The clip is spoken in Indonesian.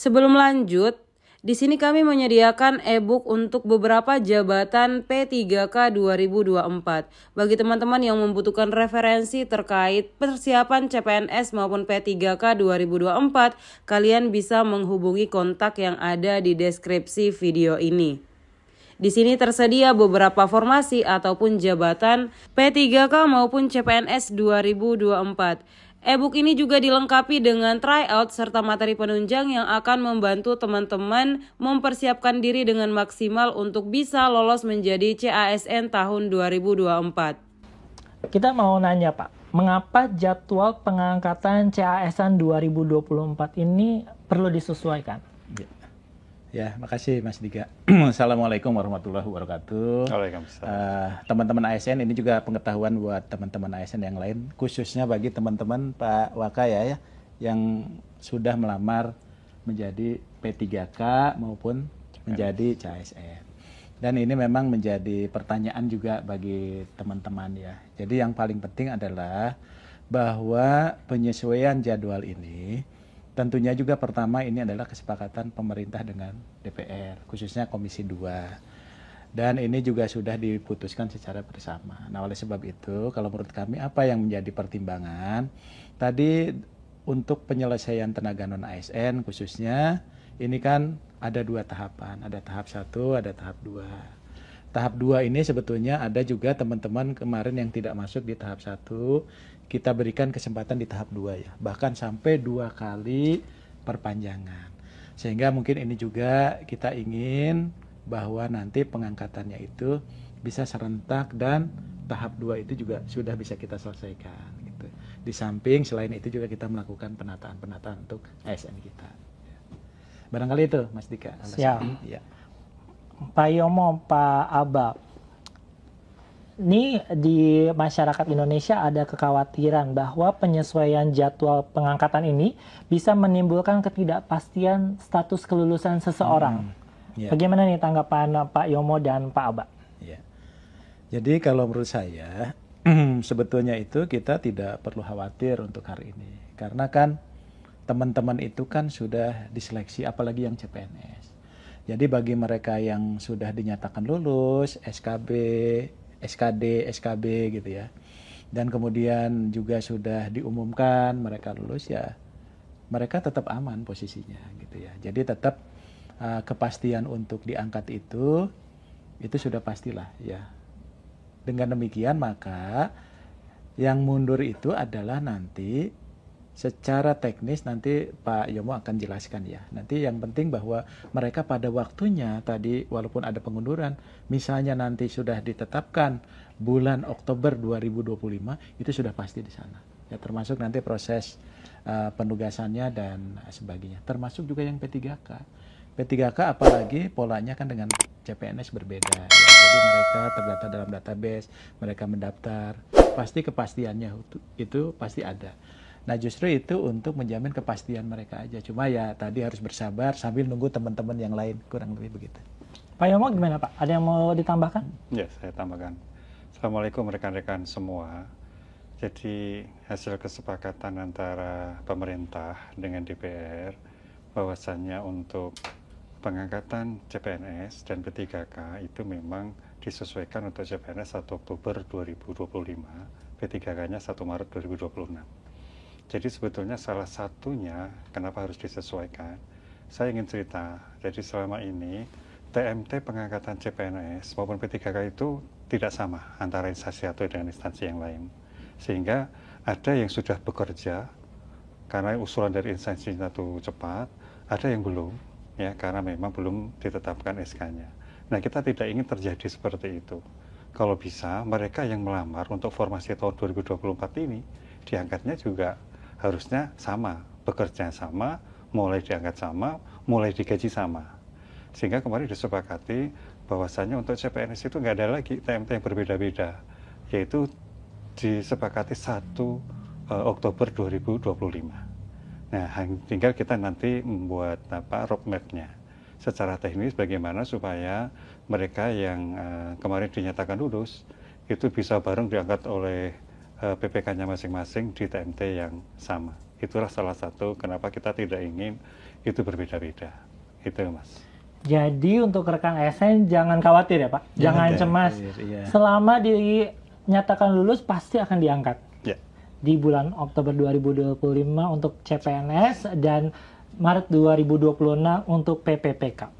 Sebelum lanjut, di sini kami menyediakan e-book untuk beberapa jabatan P3K 2024. Bagi teman-teman yang membutuhkan referensi terkait persiapan CPNS maupun P3K 2024, kalian bisa menghubungi kontak yang ada di deskripsi video ini. Di sini tersedia beberapa formasi ataupun jabatan P3K maupun CPNS 2024. E-book ini juga dilengkapi dengan tryout serta materi penunjang yang akan membantu teman-teman mempersiapkan diri dengan maksimal untuk bisa lolos menjadi CASN tahun 2024. Kita mau nanya Pak, mengapa jadwal pengangkatan CASN 2024 ini perlu disesuaikan? Ya, makasih Mas Diga. Assalamualaikum warahmatullahi wabarakatuh. Waalaikumsalam. Teman-teman ASN, ini juga pengetahuan buat teman-teman ASN yang lain, khususnya bagi teman-teman Pak Waka ya, yang sudah melamar menjadi P3K maupun menjadi CASN. Dan ini memang menjadi pertanyaan juga bagi teman-teman ya. Jadi yang paling penting adalah bahwa penyesuaian jadwal ini tentunya juga pertama ini adalah kesepakatan pemerintah dengan DPR, khususnya Komisi 2. Dan ini juga sudah diputuskan secara bersama. Nah, oleh sebab itu, kalau menurut kami apa yang menjadi pertimbangan? Tadi untuk penyelesaian tenaga non-ASN khususnya, ini kan ada 2 tahapan. Ada tahap 1, ada tahap 2. Tahap 2 ini sebetulnya ada juga teman-teman kemarin yang tidak masuk di tahap 1, kita berikan kesempatan di tahap 2 ya, bahkan sampai 2 kali perpanjangan. Sehingga mungkin ini juga kita ingin bahwa nanti pengangkatannya itu bisa serentak dan tahap 2 itu juga sudah bisa kita selesaikan gitu. Di samping selain itu juga kita melakukan penataan-penataan untuk ASN kita. Barangkali itu Mas Dika. Siap. Ya. Pak Yomo, Pak Aba, ini di masyarakat Indonesia ada kekhawatiran bahwa penyesuaian jadwal pengangkatan ini bisa menimbulkan ketidakpastian status kelulusan seseorang. Bagaimana nih tanggapan Pak Yomo dan Pak Aba? Ya. Jadi kalau menurut saya sebetulnya itu kita tidak perlu khawatir untuk hari ini. Karena kan teman-teman itu kan sudah diseleksi, apalagi yang CPNS. Jadi bagi mereka yang sudah dinyatakan lulus, SKB, SKD, SKB gitu ya. Dan kemudian juga sudah diumumkan mereka lulus ya, mereka tetap aman posisinya gitu ya. Jadi tetap kepastian untuk diangkat itu sudah pastilah ya. Dengan demikian maka yang mundur itu adalah nanti secara teknis nanti Pak Yomo akan jelaskan ya. Nanti yang penting bahwa mereka pada waktunya tadi walaupun ada pengunduran, misalnya nanti sudah ditetapkan bulan Oktober 2025 itu sudah pasti di sana. Ya termasuk nanti proses penugasannya dan sebagainya. Termasuk juga yang P3K. P3K apalagi polanya kan dengan CPNS berbeda. Ya. Jadi mereka terdata dalam database, mereka mendaftar, pasti kepastiannya itu pasti ada. Nah justru itu untuk menjamin kepastian mereka aja. Cuma ya tadi harus bersabar sambil nunggu teman-teman yang lain, kurang lebih begitu. Pak Yomo gimana Pak? Ada yang mau ditambahkan? Ya, saya tambahkan. Assalamualaikum rekan-rekan semua. Jadi hasil kesepakatan antara pemerintah dengan DPR bahwasannya untuk pengangkatan CPNS dan P3K itu memang disesuaikan untuk CPNS 1 Oktober 2025, P3K-nya 1 Maret 2026. Jadi sebetulnya salah satunya kenapa harus disesuaikan, saya ingin cerita. Jadi selama ini TMT pengangkatan CPNS maupun P3K itu tidak sama antara instansi satu dengan instansi yang lain. Sehingga ada yang sudah bekerja karena usulan dari instansi satu cepat, ada yang belum ya karena memang belum ditetapkan SK-nya. Nah kita tidak ingin terjadi seperti itu. Kalau bisa mereka yang melamar untuk formasi tahun 2024 ini diangkatnya juga harusnya sama, bekerja sama, mulai diangkat sama, mulai digaji sama. Sehingga kemarin disepakati bahwasannya untuk CPNS itu nggak ada lagi TMT yang berbeda-beda, yaitu disepakati 1 Oktober 2025. Nah, tinggal kita nanti membuat roadmap-nya secara teknis bagaimana supaya mereka yang kemarin dinyatakan lulus itu bisa bareng diangkat oleh PPK-nya masing-masing di TMT yang sama. Itulah salah satu kenapa kita tidak ingin itu berbeda-beda. Itu Mas. Jadi untuk rekan ASN jangan khawatir ya Pak, jangan cemas. Iya. Selama dinyatakan lulus pasti akan diangkat. Ya. Di bulan Oktober 2025 untuk CPNS dan Maret 2026 untuk PPPK.